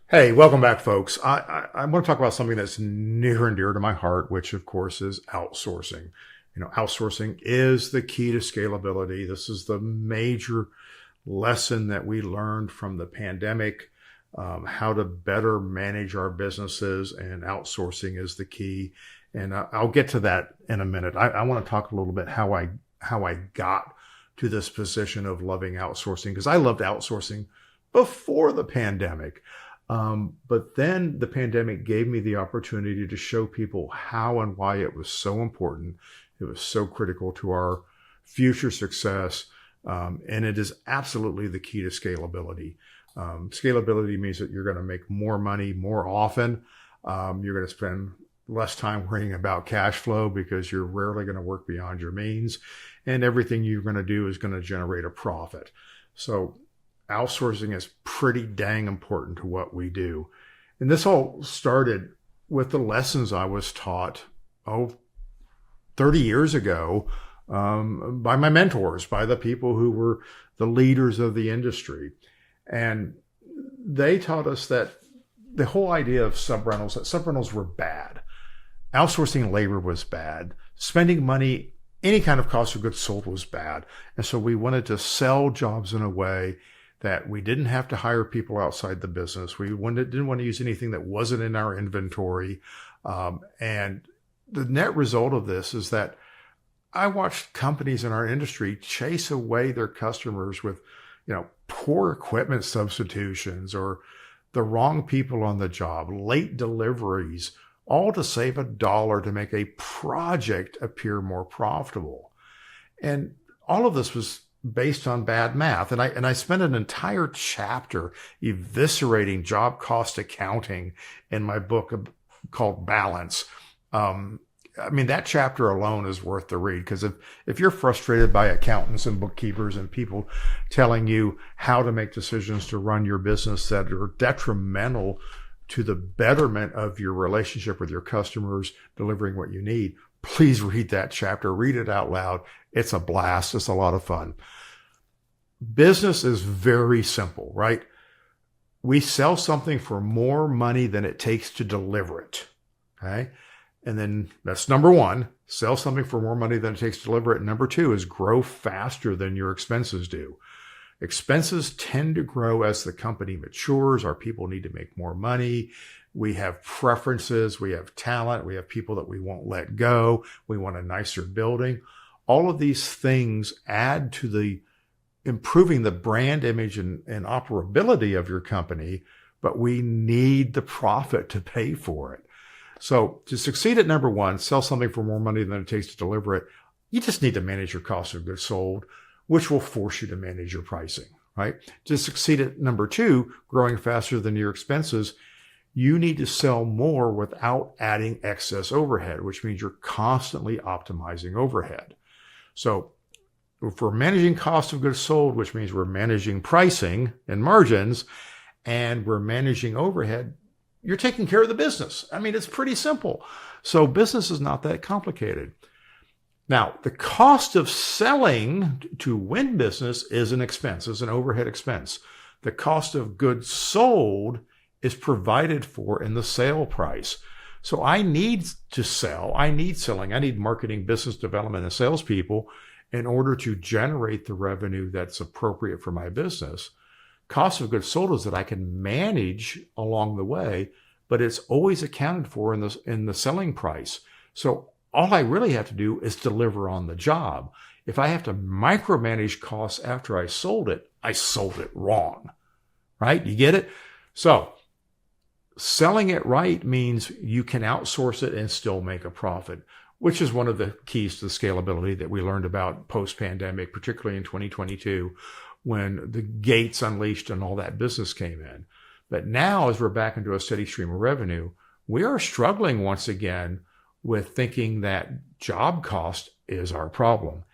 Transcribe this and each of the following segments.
Hey, welcome back, folks. I want to talk about something that's near and dear to my heart, which of course is outsourcing. Outsourcing is the key to scalability. This is the major lesson that we learned from the pandemic, how to better manage our businesses, and outsourcing is the key. And I'll get to that in a minute. I want to talk a little bit how I got to this position of loving outsourcing, because I loved outsourcing before the pandemic. But then the pandemic gave me the opportunity to show people how and why it was so important. It was so critical to our future success. And it is absolutely the key to scalability. Scalability means that you're going to make more money more often. You're going to spend less time worrying about cash flow because you're rarely going to work beyond your means. And everything you're going to do is going to generate a profit. So outsourcing is pretty dang important to what we do. And this all started with the lessons I was taught, 30 years ago, by my mentors, by the people who were the leaders of the industry. And they taught us that the whole idea of subrentals, that subrentals were bad. Outsourcing labor was bad. Spending money, any kind of cost of goods sold was bad. And so we wanted to sell jobs in a way that we didn't have to hire people outside the business. We didn't want to use anything that wasn't in our inventory. And the net result of this is that I watched companies in our industry chase away their customers with, poor equipment substitutions or the wrong people on the job, late deliveries, all to save $1 to make a project appear more profitable. And all of this was based on bad math. And I spent an entire chapter eviscerating job cost accounting in my book called Balance. That chapter alone is worth the read, because if you're frustrated by accountants and bookkeepers and people telling you how to make decisions to run your business that are detrimental to the betterment of your relationship with your customers, delivering what you need, please read that chapter. Read it out loud. It's a blast. It's a lot of fun. Business is very simple, right? We sell something for more money than it takes to deliver it. Okay. And then that's number one, sell something for more money than it takes to deliver it. And number two is grow faster than your expenses do. Expenses tend to grow as the company matures. Our people need to make more money. We have preferences. We have talent. We have people that we won't let go. We want a nicer building. All of these things add to the improving the brand image and operability of your company, but we need the profit to pay for it. So to succeed at number one, sell something for more money than it takes to deliver it, you just need to manage your cost of goods sold, which will force you to manage your pricing, right? To succeed at number two, growing faster than your expenses, you need to sell more without adding excess overhead, which means you're constantly optimizing overhead. So if we're managing cost of goods sold, which means we're managing pricing and margins, and we're managing overhead, you're taking care of the business. It's pretty simple. So business is not that complicated. Now, the cost of selling to win business is an expense, is an overhead expense. The cost of goods sold is provided for in the sale price. So I need to sell. I need selling. I need marketing, business development, and salespeople in order to generate the revenue that's appropriate for my business. Cost of goods sold is that I can manage along the way, but it's always accounted for in the selling price. So all I really have to do is deliver on the job. If I have to micromanage costs after I sold it wrong, right? You get it? So selling it right means you can outsource it and still make a profit, which is one of the keys to the scalability that we learned about post-pandemic, particularly in 2022, when the gates unleashed and all that business came in. But now, as we're back into a steady stream of revenue, we are struggling once again with thinking that job cost is our problem.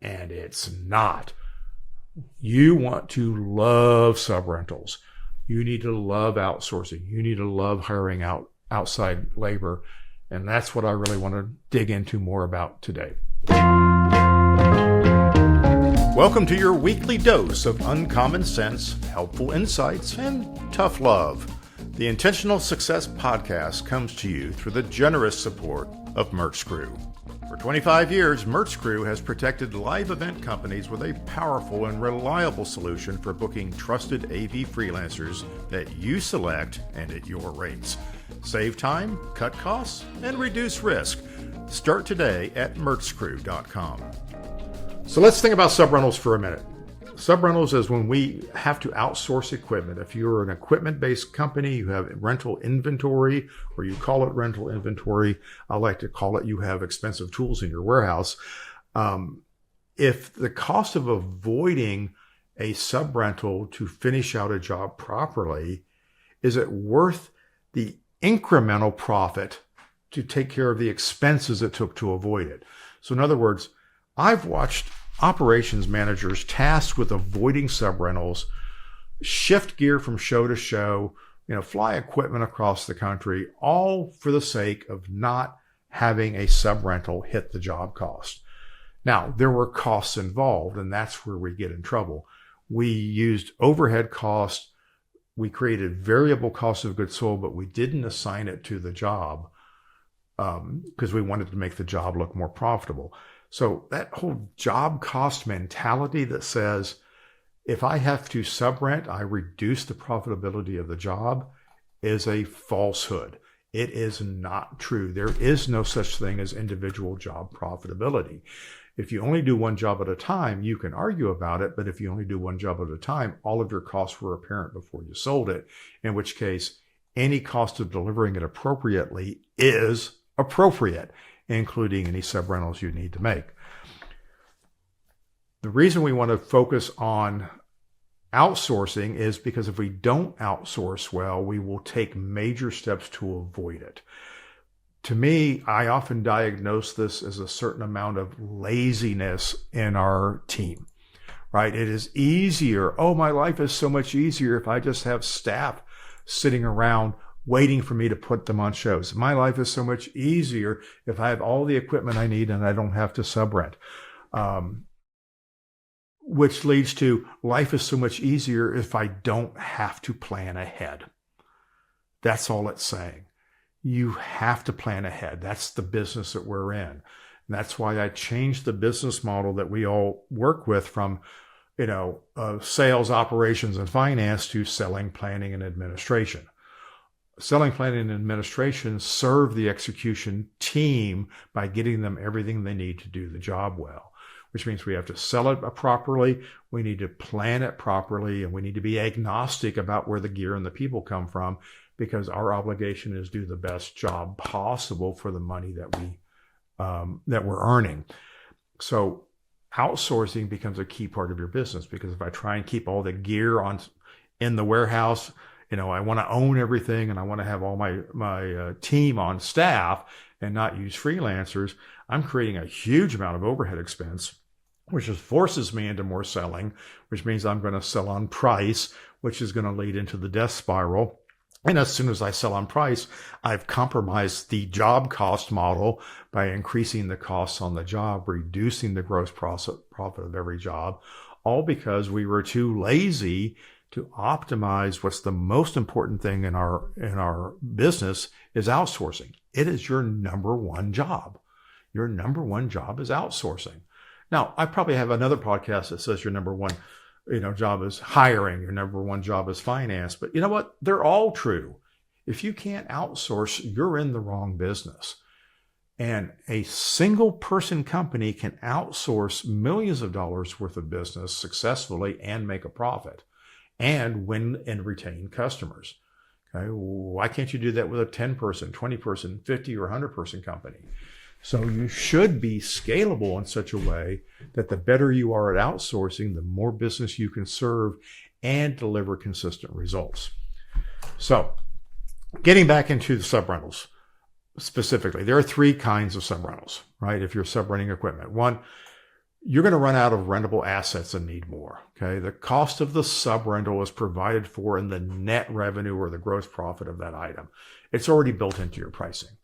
And it's not. You want to love subrentals. You need to love outsourcing. You need to love hiring outside labor. And that's what I really want to dig into more about today. Welcome to your weekly dose of uncommon sense, helpful insights, and tough love. The Intentional Success Podcast comes to you through the generous support of Merch Crew. For 25 years, Merch Crew has protected live event companies with a powerful and reliable solution for booking trusted AV freelancers that you select and at your rates. Save time, cut costs, and reduce risk. Start today at merchcrew.com. So let's think about subrentals for a minute. Subrentals is when we have to outsource equipment. If you're an equipment-based company, you have rental inventory, or you call it rental inventory. I like to call it you have expensive tools in your warehouse. If the cost of avoiding a subrental to finish out a job properly, is it worth the incremental profit to take care of the expenses it took to avoid it? So in other words, I've watched operations managers tasked with avoiding subrentals shift gear from show to show, fly equipment across the country, all for the sake of not having a subrental hit the job cost. Now, there were costs involved, and that's where we get in trouble. We used overhead costs. We created variable costs of goods sold, but we didn't assign it to the job because we wanted to make the job look more profitable. So that whole job cost mentality that says, if I have to subrent, I reduce the profitability of the job is a falsehood. It is not true. There is no such thing as individual job profitability. If you only do one job at a time, you can argue about it. But if you only do one job at a time, all of your costs were apparent before you sold it, in which case any cost of delivering it appropriately is appropriate, including any subrentals you need to make. The reason we want to focus on outsourcing is because if we don't outsource well, we will take major steps to avoid it. To me, I often diagnose this as a certain amount of laziness in our team, right? It is easier. Oh, my life is so much easier if I just have staff sitting around waiting for me to put them on shows. My life is so much easier if I have all the equipment I need and I don't have to subrent. Which leads to life is so much easier if I don't have to plan ahead. That's all it's saying. You have to plan ahead. That's the business that we're in. And that's why I changed the business model that we all work with from, sales, operations, and finance to selling, planning, and administration. Selling, planning, and administration serve the execution team by getting them everything they need to do the job well, which means we have to sell it properly, we need to plan it properly, and we need to be agnostic about where the gear and the people come from, because our obligation is to do the best job possible for the money that we're earning. So outsourcing becomes a key part of your business, because if I try and keep all the gear in the warehouse, I want to own everything and I want to have all my team on staff and not use freelancers, I'm creating a huge amount of overhead expense, which just forces me into more selling, which means I'm going to sell on price, which is going to lead into the death spiral. And as soon as I sell on price, I've compromised the job cost model by increasing the costs on the job, reducing the gross profit of every job, all because we were too lazy to optimize what's the most important thing in our business is outsourcing. It is your number one job. Your number one job is outsourcing. Now, I probably have another podcast that says your number one job is hiring, your number one job is finance. But you know what? They're all true. If you can't outsource, you're in the wrong business. And a single person company can outsource millions of dollars worth of business successfully and make a profit and win and retain customers. Okay? Why can't you do that with a 10-person, 20-person, 50 or 100-person company? So you should be scalable in such a way that the better you are at outsourcing, the more business you can serve and deliver consistent results. So getting back into the subrentals specifically, there are three kinds of subrentals, right? If you're subrenting equipment. One, you're going to run out of rentable assets and need more. Okay. The cost of the subrental is provided for in the net revenue or the gross profit of that item. It's already built into your pricing.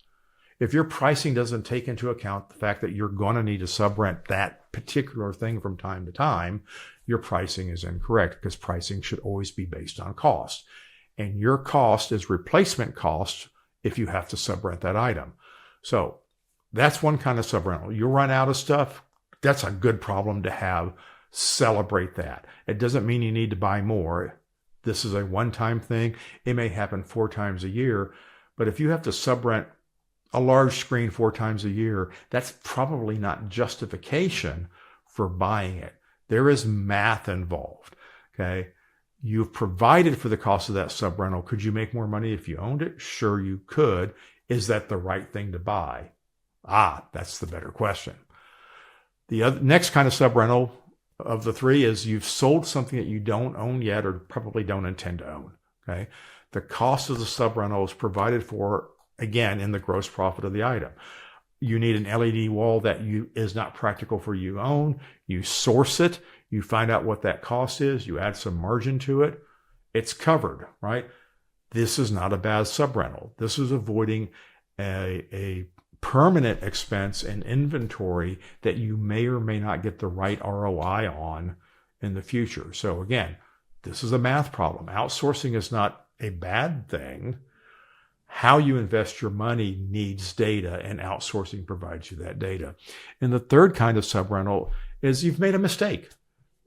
If your pricing doesn't take into account the fact that you're going to need to subrent that particular thing from time to time, your pricing is incorrect, because pricing should always be based on cost. and your cost is replacement cost if you have to subrent that item. So that's one kind of subrental. You run out of stuff. That's a good problem to have. Celebrate that. It doesn't mean you need to buy more. This is a one-time thing. It may happen 4 times a year, but if you have to subrent a large screen 4 times a year, that's probably not justification for buying it. There is math involved. Okay. You've provided for the cost of that subrental. Could you make more money if you owned it? Sure, you could. Is that the right thing to buy? That's the better question. The next kind of subrental of the 3 is you've sold something that you don't own yet or probably don't intend to own. Okay. The cost of the subrental is provided for, again, in the gross profit of the item. You need an LED wall that is not practical for you to own. You source it. You find out what that cost is. You add some margin to it. It's covered, right? This is not a bad subrental. This is avoiding a permanent expense in inventory that you may or may not get the right ROI on in the future. So again, this is a math problem. Outsourcing is not a bad thing. How you invest your money needs data, and outsourcing provides you that data. And the third kind of subrental is you've made a mistake.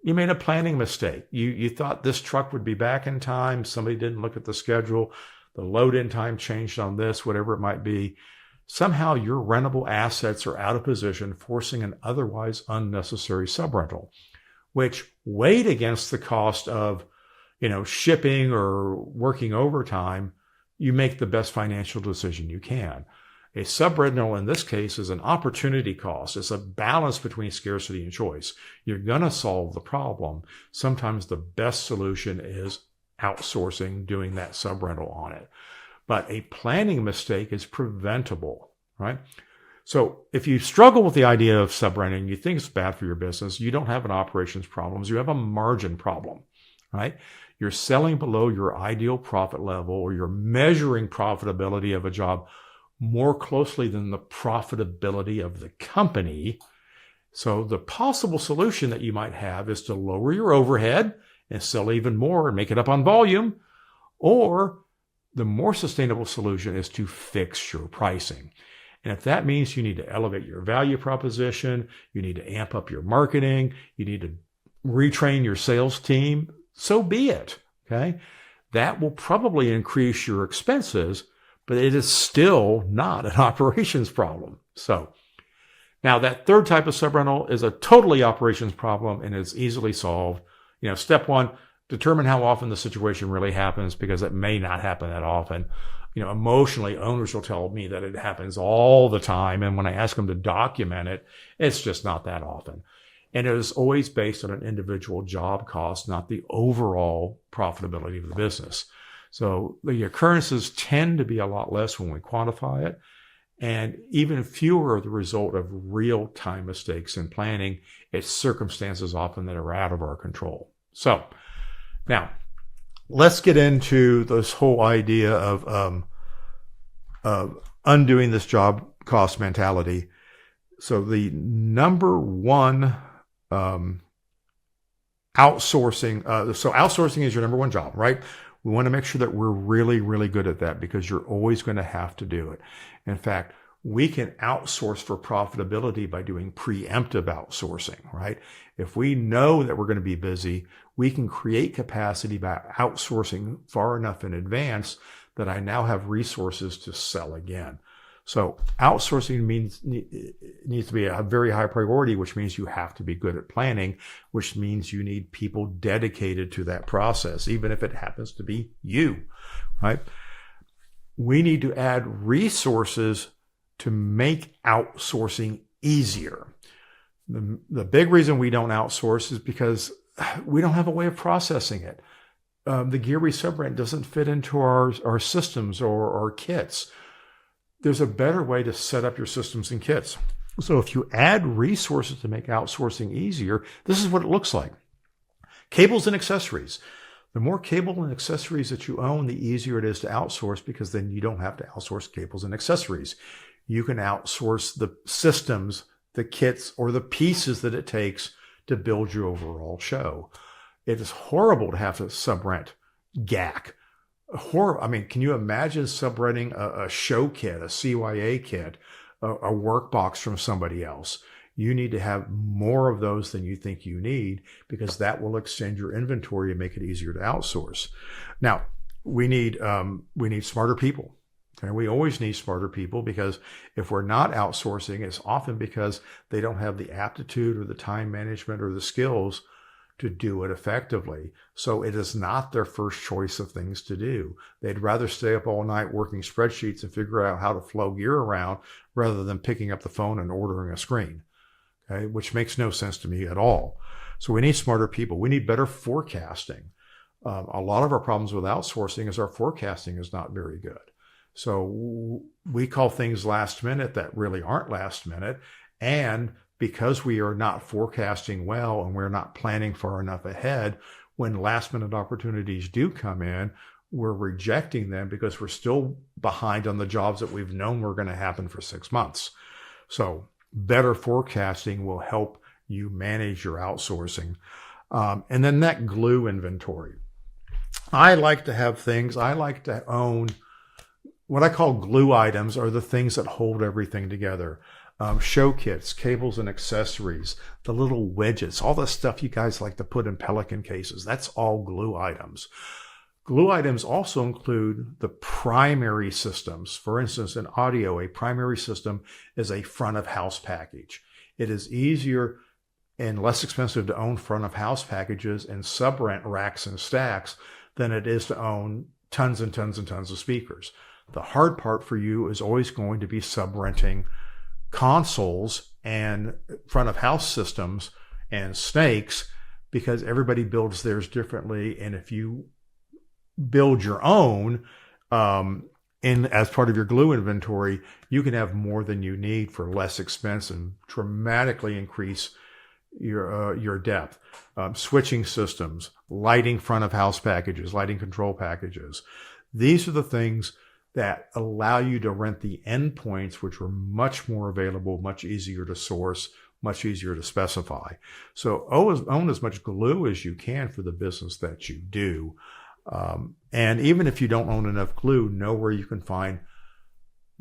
You made a planning mistake. You thought this truck would be back in time. Somebody didn't look at the schedule. The load-in time changed on this, whatever it might be. Somehow your rentable assets are out of position, forcing an otherwise unnecessary subrental, which weighed against the cost of, shipping or working overtime. You make the best financial decision you can. A subrental in this case is an opportunity cost. It's a balance between scarcity and choice. You're going to solve the problem. Sometimes the best solution is outsourcing, doing that subrental on it. But a planning mistake is preventable, right? So if you struggle with the idea of subrenting, you think it's bad for your business, you don't have an operations problem, you have a margin problem, right? You're selling below your ideal profit level, or you're measuring profitability of a job more closely than the profitability of the company. So the possible solution that you might have is to lower your overhead and sell even more and make it up on volume. Or the more sustainable solution is to fix your pricing. And if that means you need to elevate your value proposition, you need to amp up your marketing, you need to retrain your sales team, so be it. Okay. That will probably increase your expenses, but it is still not an operations problem. So now that third type of subrental is a totally operations problem and is easily solved. Step 1, determine how often the situation really happens, because it may not happen that often. Emotionally, owners will tell me that it happens all the time. And when I ask them to document it, it's just not that often. And it is always based on an individual job cost, not the overall profitability of the business. So the occurrences tend to be a lot less when we quantify it, and even fewer are the result of real-time mistakes in planning. It's circumstances often that are out of our control. So now let's get into this whole idea of undoing this job cost mentality. So the number one outsourcing. So outsourcing is your number one job, right? We want to make sure that we're really, really good at that, because you're always going to have to do it. In fact, we can outsource for profitability by doing preemptive outsourcing, right? If we know that we're going to be busy, we can create capacity by outsourcing far enough in advance that I now have resources to sell again. So outsourcing needs to be a very high priority, which means you have to be good at planning, which means you need people dedicated to that process, even if it happens to be you, right? We need to add resources to make outsourcing easier. The big reason we don't outsource is because we don't have a way of processing it. The gear we subrent doesn't fit into our systems or our kits. There's a better way to set up your systems and kits. So if you add resources to make outsourcing easier, this is what it looks like. Cables and accessories. The more cable and accessories that you own, the easier it is to outsource, because then you don't have to outsource cables and accessories. You can outsource the systems, the kits, or the pieces that it takes to build your overall show. It is horrible to have to subrent GAC, horrible. I mean, can you imagine subrenting a show kit, a CYA kit, a work box from somebody else? You need to have more of those than you think you need, because that will extend your inventory and make it easier to outsource. Now, we need smarter people. Okay? We always need smarter people, because if we're not outsourcing, it's often because they don't have the aptitude or the time management or the skills to do it effectively. So it is not their first choice of things to do. They'd rather stay up all night working spreadsheets and figure out how to flow gear around rather than picking up the phone and ordering a screen. Okay, which makes no sense to me at all. So we need smarter people. We need better forecasting. A lot of our problems with outsourcing is our forecasting is not very good. So we call things last minute that really aren't last minute. And because we are not forecasting well and we're not planning far enough ahead, when last minute opportunities do come in, we're rejecting them because we're still behind on the jobs that we've known were going to happen for 6 months. So better forecasting will help you manage your outsourcing. And then that glue inventory. I like to own what I call glue items, are the things that hold everything together. Show kits, cables and accessories, the little widgets, all the stuff you guys like to put in Pelican cases. That's all glue items. Glue items also include the primary systems. For instance, in audio, a primary system is a front of house package. It is easier and less expensive to own front of house packages and subrent racks and stacks than it is to own tons and tons and tons of speakers. The hard part for you is always going to be subrenting consoles and front of house systems and snakes, because everybody builds theirs differently. And if you build your own as part of your glue inventory, you can have more than you need for less expense and dramatically increase your depth. Switching systems, lighting front of house packages, lighting control packages. These are the things that allow you to rent the endpoints, which are much more available, much easier to source, much easier to specify. So own as much glue as you can for the business that you do. And even if you don't own enough glue, know where you can find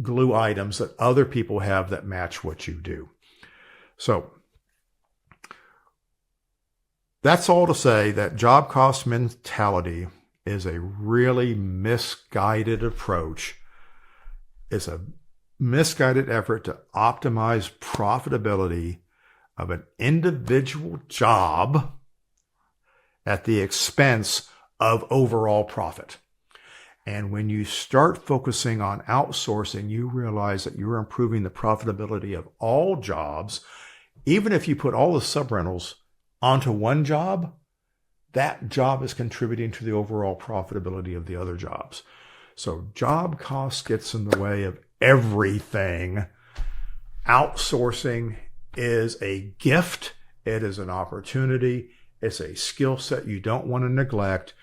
glue items that other people have that match what you do. So that's all to say that job cost mentality is a really misguided approach. It's a misguided effort to optimize profitability of an individual job at the expense of overall profit. And when you start focusing on outsourcing, you realize that you're improving the profitability of all jobs. Even if you put all the subrentals onto one job, that job is contributing to the overall profitability of the other jobs. So job cost gets in the way of everything. Outsourcing is a gift. It is an opportunity. It's a skill set you don't want to neglect.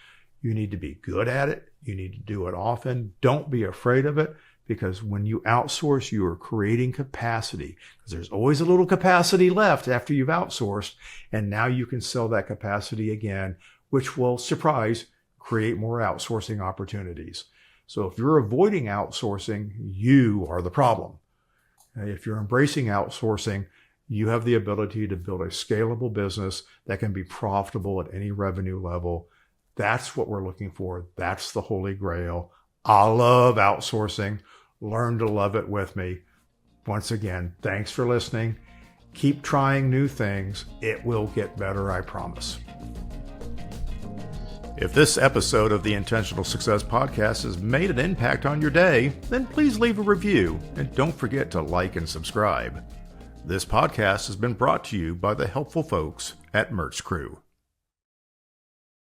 You need to be good at it. You need to do it often. Don't be afraid of it, because when you outsource, you are creating capacity, because there's always a little capacity left after you've outsourced. And now you can sell that capacity again, which will, surprise, create more outsourcing opportunities. So if you're avoiding outsourcing, you are the problem. If you're embracing outsourcing, you have the ability to build a scalable business that can be profitable at any revenue level. That's what we're looking for. That's the Holy Grail. I love outsourcing. Learn to love it with me. Once again, thanks for listening. Keep trying new things. It will get better, I promise. If this episode of the Intentional Success Podcast has made an impact on your day, then please leave a review and don't forget to like and subscribe. This podcast has been brought to you by the helpful folks at Merch Crew.